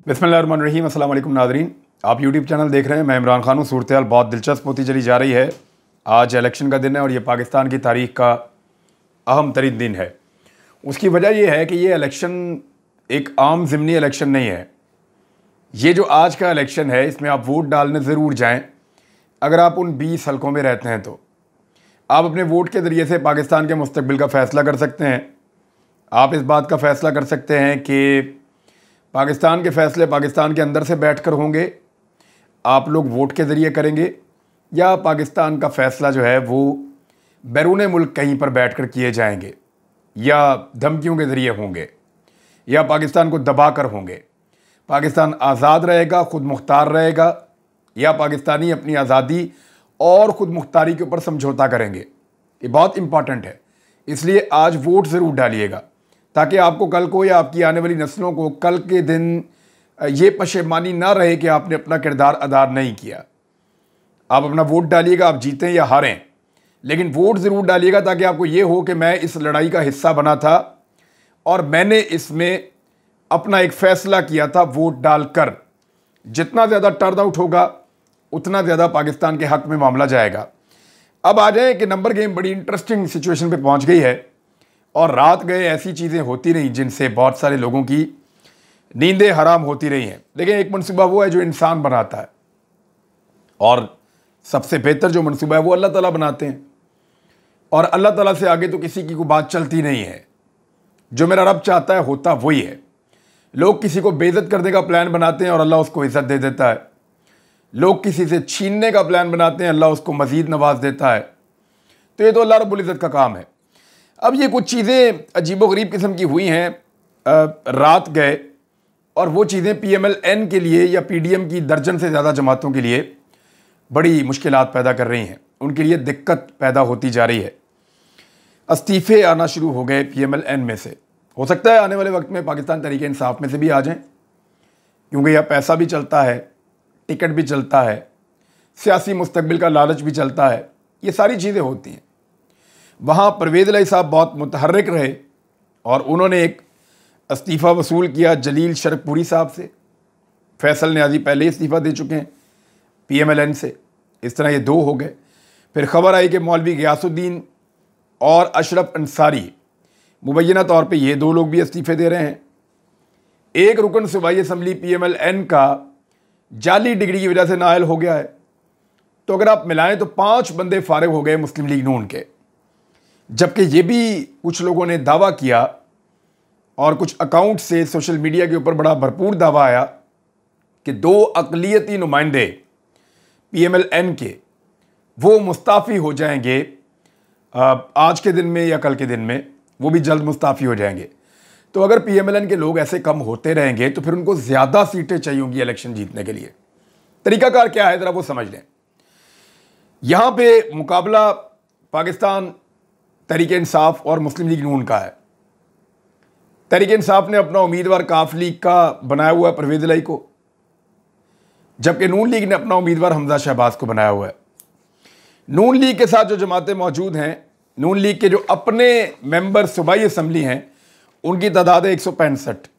बिस्मिल्लाहिर्रहमानिर्रहीम। अस्सलाम वालेकुम नाज़रीन, आप यूट्यूब चैनल देख रहे हैं। मैं इमरान खान हूँ। सूरत हाल बहुत दिलचस्प होती चली जा रही है। आज इलेक्शन का दिन है और ये पाकिस्तान की तारीख का अहम तरीन दिन है। उसकी वजह यह है कि ये इलेक्शन एक आम ज़िमनी इलेक्शन नहीं है। ये जो आज का इलेक्शन है, इसमें आप वोट डालने ज़रूर जाएँ। अगर आप उन 20 हलकों में रहते हैं तो आप अपने वोट के ज़रिए से पाकिस्तान के मुस्तकबिल का फ़ैसला कर सकते हैं। आप इस बात का फ़ैसला कर सकते हैं कि पाकिस्तान के फ़ैसले पाकिस्तान के अंदर से बैठकर होंगे, आप लोग वोट के ज़रिए करेंगे, या पाकिस्तान का फ़ैसला जो है वो बैरून मुल्क कहीं पर बैठकर किए जाएंगे, या धमकियों के ज़रिए होंगे, या पाकिस्तान को दबा कर होंगे। पाकिस्तान आज़ाद रहेगा, ख़ुद मुख्तार रहेगा, या पाकिस्तानी अपनी आज़ादी और ख़ुद मुख्तारी के ऊपर समझौता करेंगे। ये बहुत इम्पॉर्टेंट है, इसलिए आज वोट ज़रूर डालिएगा ताकि आपको कल को या आपकी आने वाली नस्लों को कल के दिन ये पशेमानी ना रहे कि आपने अपना किरदार अदा नहीं किया। आप अपना वोट डालिएगा, आप जीतें या हारें, लेकिन वोट ज़रूर डालिएगा ताकि आपको ये हो कि मैं इस लड़ाई का हिस्सा बना था और मैंने इसमें अपना एक फ़ैसला किया था वोट डालकर। जितना ज़्यादा टर्न आउट होगा उतना ज़्यादा पाकिस्तान के हक़ में मामला जाएगा। अब आ जाए कि नंबर गेम बड़ी इंटरेस्टिंग सिचुएशन पे पहुंच गई है और रात गए ऐसी चीज़ें होती रहीं जिनसे बहुत सारे लोगों की नींदें हराम होती रही हैं। देखिए, एक मनसूबा वो है जो इंसान बनाता है और सबसे बेहतर जो मनसूबा है वो अल्लाह ताला बनाते हैं, और अल्लाह ताला से आगे तो किसी की कोई बात चलती नहीं है। जो मेरा रब चाहता है होता वही है। लोग किसी को बेइज्जत करने का प्लान बनाते हैं और अल्लाह उसको इज़्ज़त दे देता है। लोग किसी से छीनने का प्लान बनाते हैं, अल्लाह उसको मज़ीद नवाज देता है। तो ये तो अल्लाह रब्बुल इज़्ज़त का काम है। अब ये कुछ चीज़ें अजीबोगरीब किस्म की हुई हैं, रात गए, और वो चीज़ें PMLN के लिए या PDM की दर्जन से ज़्यादा जमातों के लिए बड़ी मुश्किलात पैदा कर रही हैं। उनके लिए दिक्कत पैदा होती जा रही है। इस्तीफ़े आना शुरू हो गए PMLN में से। हो सकता है आने वाले वक्त में पाकिस्तान तहरीक इंसाफ में से भी आ जाएं, क्योंकि यह पैसा भी चलता है, टिकट भी चलता है, सियासी मुस्तकबिल का लालच भी चलता है। ये सारी चीज़ें होती हैं। वहाँ परवेज़ इलाही साहब बहुत मुतहर्रिक रहे और उन्होंने एक इस्तीफ़ा वसूल किया जलील शरकपुरी साहब से। फैसल न्याजी पहले ही इस्तीफ़ा दे चुके हैं PMLN से। इस तरह ये 2 हो गए। फिर खबर आई कि मौलवी गयासुद्दीन और अशरफ अंसारी, मुबैना तौर पे ये 2 लोग भी इस्तीफ़े दे रहे हैं। एक रुकन सूबाई असम्बली PMLN का जाली डिग्री की वजह से नाअहल हो गया है। तो अगर आप मिलाएं तो 5 बंदे फारिग हो गए मुस्लिम लीग नून के। जबकि ये भी कुछ लोगों ने दावा किया और कुछ अकाउंट से सोशल मीडिया के ऊपर बड़ा भरपूर दावा आया कि 2 अक़लियती नुमाइंदे PMLN के वो मुस्ताफ़ी हो जाएंगे आज के दिन में या कल के दिन में, वो भी जल्द मुस्ताफ़ी हो जाएंगे। तो अगर PMLN के लोग ऐसे कम होते रहेंगे तो फिर उनको ज़्यादा सीटें चाहिए होंगी इलेक्शन जीतने के लिए। तरीक़ाकार क्या है ज़रा वो समझ लें। यहाँ पे मुकाबला पाकिस्तान तहरीक इंसाफ और मुस्लिम लीग नून का है। तहरीक इंसाफ ने अपना उम्मीदवार काफ लीग का बनाया हुआ है परवेज़ इलाही को, जबकि नून लीग ने अपना उम्मीदवार हमजा शहबाज को बनाया हुआ है। नून लीग के साथ जो जमातें मौजूद हैं, नून लीग के जो अपने मेंबर सूबाई असम्बली हैं, उनकी तादाद है 165।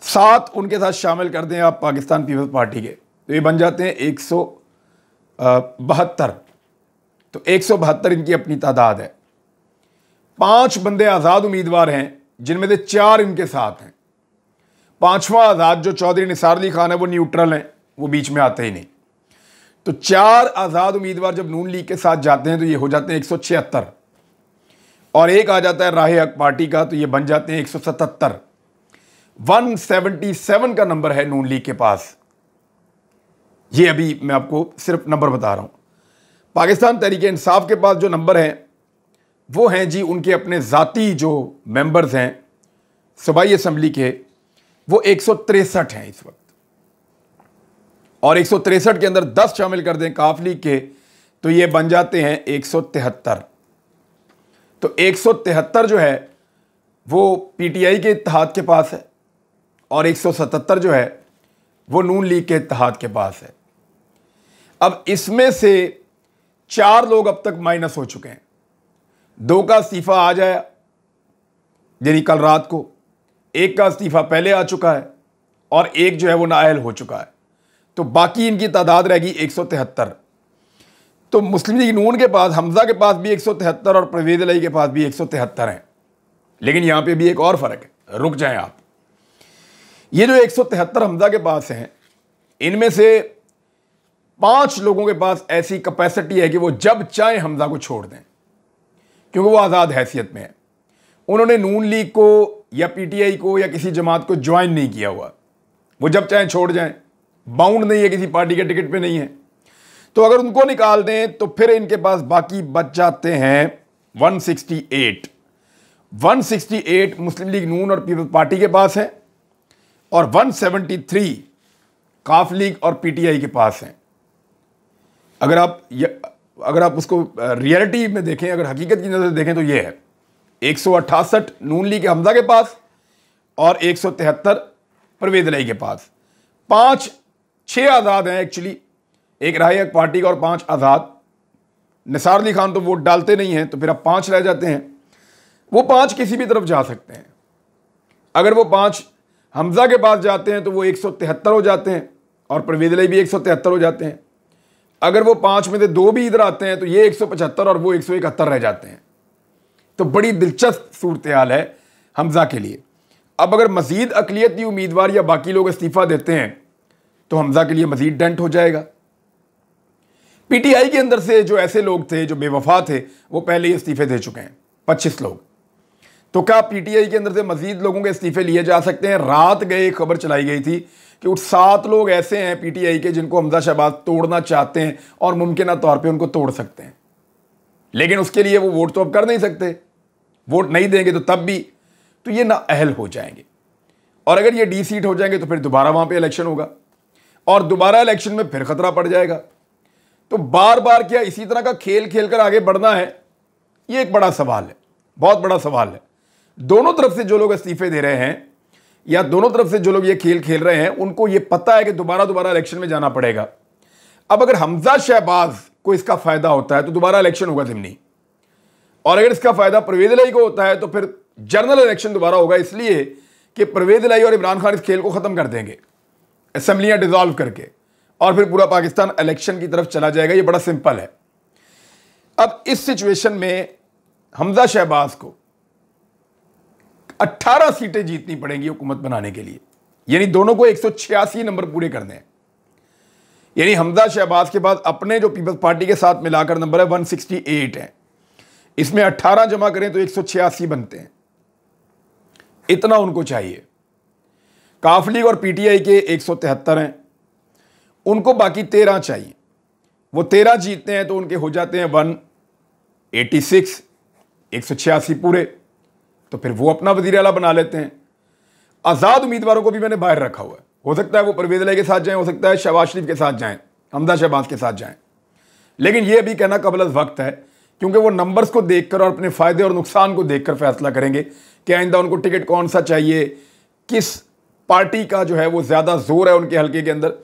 7 उनके साथ शामिल कर दें आप पाकिस्तान पीपल्स पार्टी के, तो ये बन जाते हैं 172। तो 172 इनकी अपनी तादाद है। 5 बंदे आज़ाद उम्मीदवार हैं, जिनमें से 4 इनके साथ हैं। 5वां आज़ाद जो चौधरी निसार अली खान है वो न्यूट्रल हैं, वो बीच में आते ही नहीं। तो 4 आज़ाद उम्मीदवार जब नून लीग के साथ जाते हैं तो ये हो जाते हैं 176, और एक आ जाता है राहे हक पार्टी का, तो ये बन जाते हैं 177। 177 का नंबर है नून लीग के पास। ये अभी मैं आपको सिर्फ नंबर बता रहा हूँ। पाकिस्तान तहरीक इंसाफ के पास जो नंबर हैं वो हैं जी उनके अपने ज़ाती जो मेंबर्स हैं सूबाई असम्बली के, वो 163 हैं इस वक्त, और 163 के अंदर 10 शामिल कर दें काफ लीग के तो ये बन जाते हैं 173। तो 173 जो है वो PTI के इत्तेहाद के पास है, और 177 जो है वो नून लीग के इत्तेहाद के पास है। अब इसमें से 4 लोग अब तक माइनस हो चुके हैं। 2 का इस्तीफ़ा आ जाया, यानी कल रात को, एक का इस्तीफ़ा पहले आ चुका है और एक जो है वो नाअहल हो चुका है, तो बाकी इनकी तादाद रहेगी 173। तो मुस्लिम लीग नून के पास, हमजा के पास भी 173 और परवेज़ इलाही के पास भी 173 हैं। लेकिन यहां पे भी एक और फ़र्क है, रुक जाएं आप। ये जो 173 हमजा के पास हैं, इनमें से 5 लोगों के पास ऐसी कैपेसिटी है कि वो जब चाहे हमजा को छोड़ दें, क्योंकि वो आज़ाद हैसियत में है। उन्होंने नून लीग को या पीटीआई को या किसी जमात को ज्वाइन नहीं किया हुआ, वो जब चाहे छोड़ जाएं, बाउंड नहीं है, किसी पार्टी के टिकट पे नहीं है। तो अगर उनको निकाल दें तो फिर इनके पास बाकी बच जाते हैं 168। 168 मुस्लिम लीग नून और पीपल्स पार्टी के पास है और 173 काफ लीग और पीटीआई के पास हैं। अगर आप उसको रियलिटी में देखें, अगर हकीकत की नज़र से देखें, तो ये है 168 नून लीग के हमजा के पास और 173 परवेज़ इलाही के पास। 6 आज़ाद हैं एक्चुअली, एक राय पार्टी का और 5 आज़ाद। निसार अली खान तो वोट डालते नहीं हैं, तो फिर अब 5 रह जाते हैं। वो 5 किसी भी तरफ जा सकते हैं। अगर वो 5 हमजा के पास जाते हैं तो वो 173 हो जाते हैं और परवेज़ इलाही भी 173 हो जाते हैं। अगर वो 5 में से 2 भी इधर आते हैं तो ये 175 और वो 171 रह जाते हैं। तो बड़ी दिलचस्प सूरत हाल है हमजा के लिए। अब अगर मजीद अकलियती उम्मीदवार या बाकी लोग इस्तीफ़ा देते हैं तो हमजा के लिए मजीद डेंट हो जाएगा। पीटीआई के अंदर से जो ऐसे लोग थे जो बेवफा थे, वो पहले ही इस्तीफे दे चुके हैं, 25 लोग। तो क्या पीटीआई के अंदर से मजीद लोगों के इस्तीफे लिए जा सकते हैं? रात गए खबर चलाई गई थी कि उठ 7 लोग ऐसे हैं पीटीआई के जिनको हमजा शहबाज तोड़ना चाहते हैं और मुमकिन तौर पे उनको तोड़ सकते हैं, लेकिन उसके लिए वो वोट तो अब कर नहीं सकते। वोट नहीं देंगे तो तब भी तो ये नाअहल हो जाएंगे, और अगर ये डी सीट हो जाएंगे तो फिर दोबारा वहां पे इलेक्शन होगा और दोबारा इलेक्शन में फिर खतरा पड़ जाएगा। तो बार बार क्या इसी तरह का खेल खेलकर आगे बढ़ना है? ये एक बड़ा सवाल है, बहुत बड़ा सवाल है। दोनों तरफ से जो लोग इस्तीफे दे रहे हैं या दोनों तरफ से जो लोग ये खेल खेल रहे हैं, उनको ये पता है कि दोबारा इलेक्शन में जाना पड़ेगा। अब अगर हमजा शहबाज को इसका फायदा होता है तो दोबारा इलेक्शन होगा ज़िमनी, और अगर इसका फायदा परवेज़ इलाही को होता है तो फिर जनरल इलेक्शन दोबारा होगा, इसलिए कि परवेज़ इलाही और इमरान खान इस खेल को ख़त्म कर देंगे असेंबलियां डिसॉल्व करके, और फिर पूरा पाकिस्तान इलेक्शन की तरफ चला जाएगा। ये बड़ा सिंपल है। अब इस सिचुएशन में हमजा शहबाज को 18 सीटें जीतनी पड़ेंगी हुकूमत बनाने के लिए, यानी दोनों को 186 नंबर पूरे करने हैं। यानी हमजा शहबाज के बाद अपने जो पीपल्स पार्टी के साथ मिलाकर नंबर है 168 है, इसमें 18 जमा करें तो 186 बनते हैं। इतना उनको चाहिए। काफ लीग और पीटीआई के 173 हैं, उनको बाकी 13 चाहिए। वो 13 जीतते हैं तो उनके हो जाते हैं 186, 186 पूरे, तो फिर वो अपना वज़ीर आला बना लेते हैं। आज़ाद उम्मीदवारों को भी मैंने बाहर रखा हुआ है, हो सकता है वो परवेज़ इलाही के साथ जाएं, हो सकता है शहबाज शरीफ के साथ जाएं, हमजा शहबाज के साथ जाएं, लेकिन ये अभी कहना कबल वक्त है, क्योंकि वो नंबर्स को देखकर और अपने फ़ायदे और नुकसान को देखकर फैसला करेंगे कि आइंदा उनको टिकट कौन सा चाहिए, किस पार्टी का जो है वो ज़्यादा जोर है उनके हल्के के अंदर।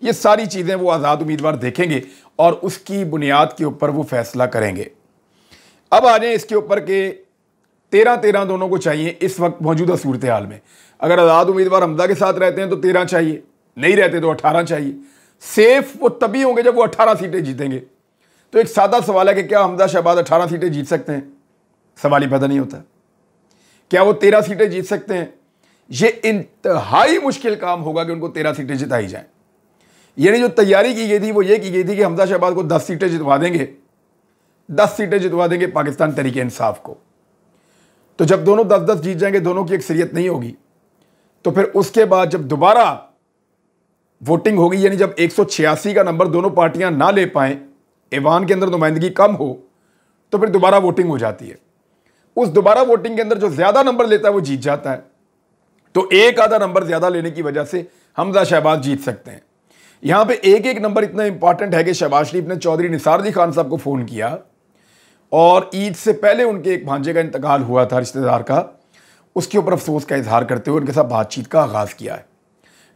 ये सारी चीज़ें वो आज़ाद उम्मीदवार देखेंगे और उसकी बुनियाद के ऊपर वो फैसला करेंगे। अब आ जाए इसके ऊपर के 13 दोनों को चाहिए इस वक्त मौजूदा सूरत हाल में। अगर आज़ाद उम्मीदवार हमजा के साथ रहते हैं तो 13 चाहिए, नहीं रहते तो 18 चाहिए। सेफ वो तभी होंगे जब वो 18 सीटें जीतेंगे। तो एक सादा सवाल है कि क्या हमजा शहबाज 18 सीटें जीत सकते हैं? सवाल ही पैदा नहीं होता। क्या वो 13 सीटें जीत सकते हैं? ये इंतहाई मुश्किल काम होगा कि उनको 13 सीटें जिताई जाएं। यानी जो तैयारी की गई थी वो ये की गई थी कि हमजा शहबाज को 10 सीटें जितवा देंगे, 10 सीटें जितवा देंगे पाकिस्तान तहरीक इंसाफ को। तो जब दोनों 10-10 जीत जाएंगे, दोनों की अक्सरियत नहीं होगी, तो फिर उसके बाद जब दोबारा वोटिंग होगी, यानी जब 186 का नंबर दोनों पार्टियां ना ले पाएं, ऐवान के अंदर नुमाइंदगी कम हो, तो फिर दोबारा वोटिंग हो जाती है। उस दोबारा वोटिंग के अंदर जो ज्यादा नंबर लेता है वो जीत जाता है। तो एक आधा नंबर ज्यादा लेने की वजह से हमजा शहबाज जीत सकते हैं। यहां पे एक नंबर इतना इंपॉर्टेंट है कि शहबाज शरीफ ने चौधरी निसार अली खान साहब को फ़ोन किया, और ईद से पहले उनके एक भांजे का इंतकाल हुआ था रिश्तेदार का, उसके ऊपर अफसोस का इजहार करते हुए उनके साथ बातचीत का आगाज़ किया है।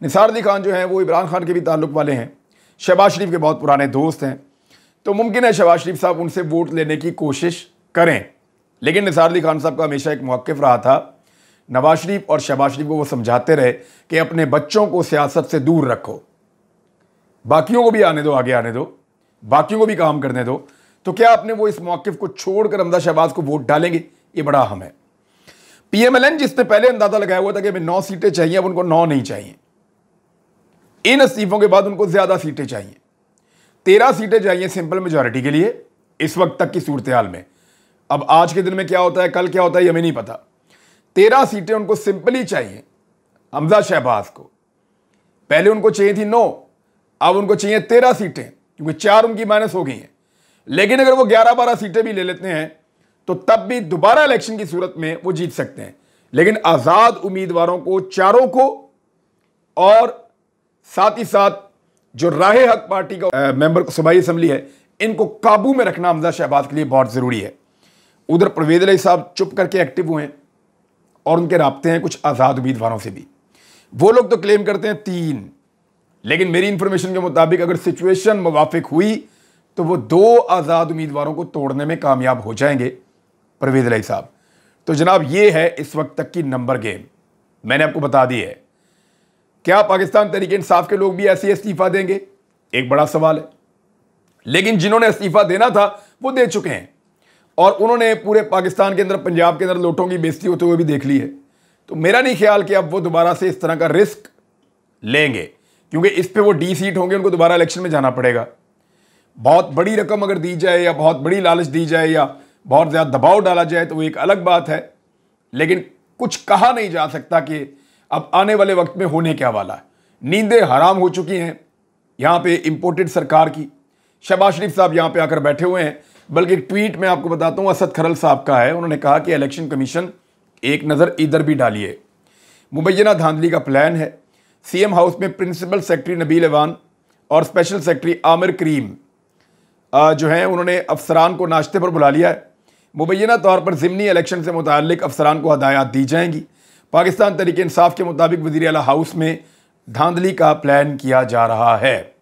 निसार अली खान जो हैं वो इमरान खान के भी ताल्लुक़ वाले हैं, शहबाज शरीफ के बहुत पुराने दोस्त हैं, तो मुमकिन है शहबाज शरीफ साहब उनसे वोट लेने की कोशिश करें। लेकिन निसार अली खान साहब का हमेशा एक मौक़िफ़ रहा था, नवाज शरीफ और शहबाज शरीफ को वो समझाते रहे कि अपने बच्चों को सियासत से दूर रखो, बाकियों को भी आने दो, आगे आने दो, बाकियों को भी काम करने दो, तो क्या आपने वो इस मौक़िफ़ को छोड़कर हमजा शहबाज को वोट डालेंगे? ये बड़ा अहम है। पीएमएलएन जिसने पहले अंदाजा लगाया हुआ था कि हमें 9 सीटें चाहिए, अब उनको 9 नहीं चाहिए। इन इस्तीफों के बाद उनको ज्यादा सीटें चाहिए, 13 सीटें चाहिए सिंपल मेजॉरिटी के लिए इस वक्त तक की सूरत हाल में। अब आज के दिन में क्या होता है, कल क्या होता है, ये हमें नहीं पता। 13 सीटें उनको सिंपली चाहिए हमजा शहबाज को। पहले उनको चाहिए थी 9, अब उनको चाहिए 13 सीटें, क्योंकि 4 उनकी माइनस हो गई हैं। लेकिन अगर वो 11-12 सीटें भी ले लेते हैं तो तब भी दोबारा इलेक्शन की सूरत में वो जीत सकते हैं। लेकिन आजाद उम्मीदवारों को, चारों को, और साथ ही साथ जो राहे हक पार्टी का मेंबर सूबाई असेंबली है, इनको काबू में रखना हमजा शहबाज के लिए बहुत जरूरी है। उधर परवेज इलाही साहब चुप करके एक्टिव हुए हैं और उनके राब्ते हैं कुछ आजाद उम्मीदवारों से भी। वो लोग तो क्लेम करते हैं 3, लेकिन मेरी इंफॉर्मेशन के मुताबिक अगर सिचुएशन मुवाफिक हुई तो वो 2 आजाद उम्मीदवारों को तोड़ने में कामयाब हो जाएंगे परवेज इलाही साहब। तो जनाब ये है इस वक्त तक की नंबर गेम, मैंने आपको बता दी है। क्या पाकिस्तान तहरीक इंसाफ के लोग भी ऐसे ही इस्तीफा देंगे? एक बड़ा सवाल है। लेकिन जिन्होंने इस्तीफा देना था वो दे चुके हैं और उन्होंने पूरे पाकिस्तान के अंदर, पंजाब के अंदर लोटों की बेइज्जती होते हुए भी देख ली है। तो मेरा नहीं ख्याल कि अब वो दोबारा से इस तरह का रिस्क लेंगे, क्योंकि इस पे वो डी सीट होंगे, उनको दोबारा इलेक्शन में जाना पड़ेगा। बहुत बड़ी रकम अगर दी जाए या बहुत बड़ी लालच दी जाए या बहुत ज़्यादा दबाव डाला जाए तो वो एक अलग बात है, लेकिन कुछ कहा नहीं जा सकता कि अब आने वाले वक्त में होने क्या वाला है। नींदें हराम हो चुकी हैं यहाँ पे इम्पोर्टेड सरकार की। शहबाज शरीफ साहब यहाँ पे आकर बैठे हुए हैं, बल्कि एक ट्वीट मैं आपको बताता हूँ असद खरल साहब का है। उन्होंने कहा कि इलेक्शन कमीशन एक नज़र इधर भी डालिए, मुबैना धांधली का प्लान है। सीएम हाउस में प्रिंसिपल सेक्रेटरी नबील अवान और स्पेशल सेक्रेटरी आमिर करीम जो हैं, उन्होंने अफसरान को नाश्ते पर बुला लिया है। मुबैना तौर पर ज़िमनी इलेक्शन से मुताल्लिक अफसरान को हदायत दी जाएंगी। पाकिस्तान तहरीक इंसाफ के मुताबिक वज़ीर आला हाउस में धांधली का प्लान किया जा रहा है।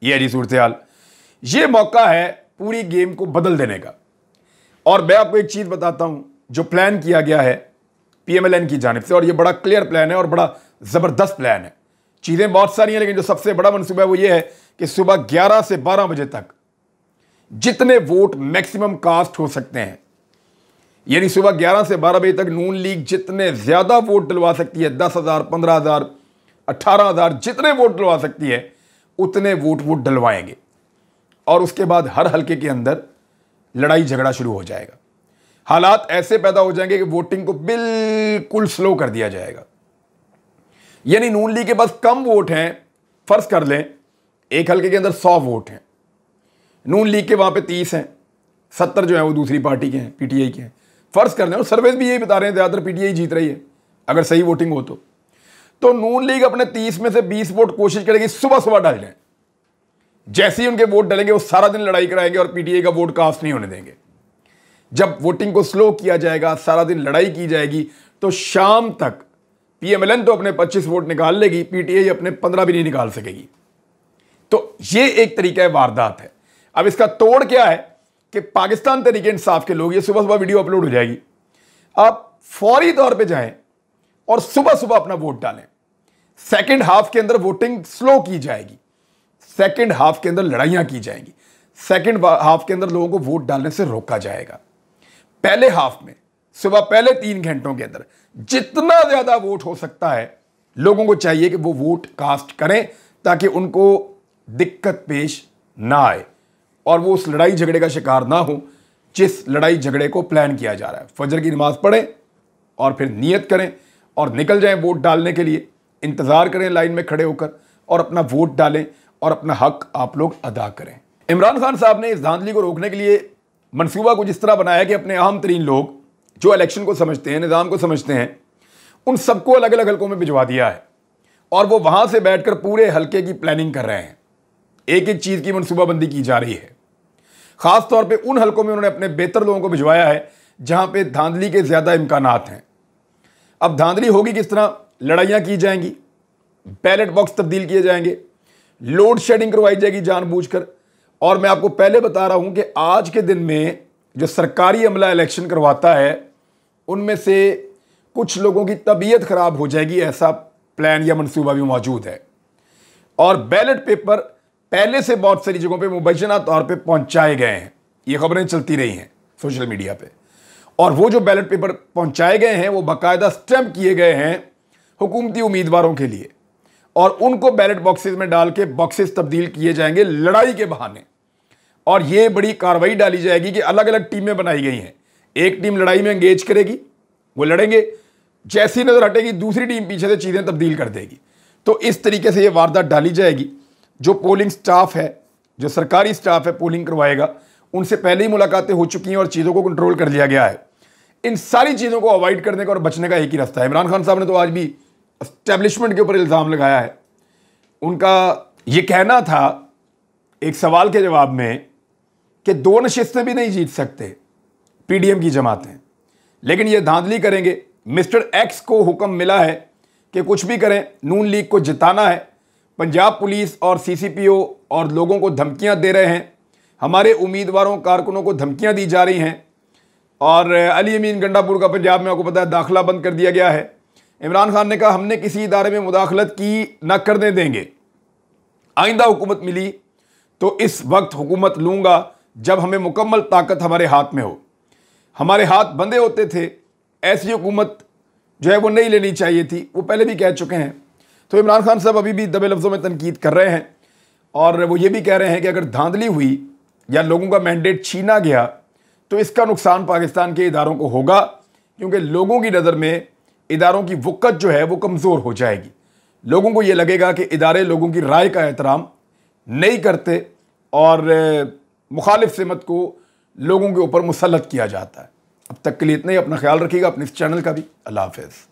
ये जी सूरत हाल। ये मौका है पूरी गेम को बदल देने का। और मैं आपको एक चीज़ बताता हूँ, जो प्लान किया गया है पीएमएलएन की जानिब से, और ये बड़ा क्लियर प्लान है और बड़ा ज़बरदस्त प्लान है। चीज़ें बहुत सारी हैं, लेकिन जो सबसे बड़ा मनसूबा है वो ये है कि सुबह 11 से 12 बजे तक जितने वोट मैक्सिमम कास्ट हो सकते हैं, यानी सुबह 11 से 12 बजे तक नून लीग जितने ज़्यादा वोट डलवा सकती है, 10,000, 15,000, 18,000, जितने वोट डलवा सकती है उतने वोट वो डलवाएंगे। और उसके बाद हर हलके के अंदर लड़ाई झगड़ा शुरू हो जाएगा। हालात ऐसे पैदा हो जाएंगे कि वोटिंग को बिल्कुल स्लो कर दिया जाएगा। यानी नून लीग के पास कम वोट हैं, फर्ज कर लें एक हलके के अंदर 100 वोट हैं, नून लीग के वहां पे 30 हैं, 70 जो है वो दूसरी पार्टी के हैं, पीटीआई के हैं, फर्ज कर लें। और सर्वेज भी यही बता रहे हैं ज़्यादातर पीटीआई जीत रही है अगर सही वोटिंग हो तो नून लीग अपने 30 में से 20 वोट कोशिश करेगी सुबह सुबह डाल दें। जैसे ही उनके वोट डलेंगे वो सारा दिन लड़ाई कराएंगे और पीटीआई का वोट कास्ट नहीं होने देंगे। जब वोटिंग को स्लो किया जाएगा, सारा दिन लड़ाई की जाएगी, तो शाम तक पीएमएलएन तो अपने 25 वोट निकाल लेगी, पीटीआई अपने 15 भी नहीं निकाल सकेगी। तो ये एक तरीका वारदात है। अब इसका तोड़ क्या है कि पाकिस्तान तहरीक इंसाफ के लोग, ये सुबह सुबह वीडियो अपलोड हो जाएगी, आप फौरी तौर पे जाएं और सुबह सुबह अपना वोट डालें। सेकंड हाफ के अंदर वोटिंग स्लो की जाएगी, सेकंड हाफ के अंदर लड़ाइयां की जाएंगी, सेकंड हाफ के अंदर लोगों को वोट डालने से रोका जाएगा। पहले हाफ में सुबह पहले 3 घंटों के अंदर जितना ज्यादा वोट हो सकता है लोगों को चाहिए कि वो वोट कास्ट करें, ताकि उनको दिक्कत पेश ना आए और वो उस लड़ाई झगड़े का शिकार ना हो जिस लड़ाई झगड़े को प्लान किया जा रहा है। फजर की नमाज पढ़ें और फिर नियत करें और निकल जाएं वोट डालने के लिए। इंतज़ार करें लाइन में खड़े होकर और अपना वोट डालें और अपना हक आप लोग अदा करें। इमरान खान साहब ने इस धांधली को रोकने के लिए मनसूबा कुछ इस तरह बनाया कि अपने अहम तरीन लोग जो इलेक्शन को समझते हैं, निज़ाम को समझते हैं, उन सबको अलग अलग हलकों में भिजवा दिया है और वो वहाँ से बैठकर पूरे हलके की प्लानिंग कर रहे हैं। एक एक चीज़ की मनसूबाबंदी की जा रही है। ख़ास तौर पे उन हलकों में उन्होंने अपने बेहतर लोगों को भिजवाया है जहाँ पे धांधली के ज़्यादा इम्कानात हैं। अब धांधली होगी किस तरह? लड़ाइयाँ की जाएंगी, बैलेट बॉक्स तब्दील किए जाएंगे, लोड शेडिंग करवाई जाएगी जानबूझकर। और मैं आपको पहले बता रहा हूँ कि आज के दिन में जो सरकारी अमला इलेक्शन करवाता है उनमें से कुछ लोगों की तबीयत खराब हो जाएगी, ऐसा प्लान या मंसूबा भी मौजूद है। और बैलेट पेपर पहले से बहुत सारी जगहों पे मुबैना तौर पे पहुंचाए गए हैं, ये खबरें चलती रही हैं सोशल मीडिया पे। और वो जो बैलेट पेपर पहुंचाए गए हैं वो बाकायदा स्टैंप किए गए हैं हुकूमती उम्मीदवारों के लिए, और उनको बैलेट बॉक्सेस में डाल के बॉक्सेस तब्दील किए जाएंगे लड़ाई के बहाने। और ये बड़ी कार्रवाई डाली जाएगी कि अलग अलग टीमें बनाई गई हैं, एक टीम लड़ाई में एंगेज करेगी, वो लड़ेंगे, जैसी नजर हटेगी दूसरी टीम पीछे से चीजें तब्दील कर देगी। तो इस तरीके से ये वारदात डाली जाएगी। जो पोलिंग स्टाफ है, जो सरकारी स्टाफ है पोलिंग करवाएगा, उनसे पहले ही मुलाकातें हो चुकी हैं और चीज़ों को कंट्रोल कर लिया गया है। इन सारी चीज़ों को अवॉइड करने का और बचने का एक ही रास्ता है। इमरान खान साहब ने तो आज भी एस्टेब्लिशमेंट के ऊपर इल्ज़ाम लगाया है। उनका ये कहना था एक सवाल के जवाब में कि 2 नशिस्तें भी नहीं जीत सकते पीडीएम की जमातें, लेकिन ये धांधली करेंगे। मिस्टर एक्स को हुक्म मिला है कि कुछ भी करें, नून लीग को जिताना है। पंजाब पुलिस और सीसीपीओ और लोगों को धमकियां दे रहे हैं, हमारे उम्मीदवारों कारकुनों को धमकियां दी जा रही हैं। और अली अमीन गंडापुर का पंजाब में आपको पता है दाखिला बंद कर दिया गया है। इमरान खान ने कहा हमने किसी इदारे में मुदाखलत की न करने देंगे, आइंदा हुकूमत मिली तो इस वक्त हुकूमत लूंगा जब हमें मुकम्मल ताकत हमारे हाथ में हो। हमारे हाथ बंधे होते थे, ऐसी हुकूमत जो है वो नहीं लेनी चाहिए थी, वो पहले भी कह चुके हैं। तो इमरान खान साहब अभी भी दबे लफ्ज़ों में तनकीद कर रहे हैं और वो ये भी कह रहे हैं कि अगर धांधली हुई या लोगों का मैंडेट छीना गया तो इसका नुकसान पाकिस्तान के इदारों को होगा, क्योंकि लोगों की नज़र में इदारों की वक़्त जो है वो कमज़ोर हो जाएगी। लोगों को ये लगेगा कि इदारे लोगों की राय का एहतराम नहीं करते और मुखालिफ सिमत को लोगों के ऊपर मुसल्लत किया जाता है। अब तक के लिए इतना ही। अपना ख्याल रखिएगा, अपने इस चैनल का भी। अल्लाह हाफ़िज़।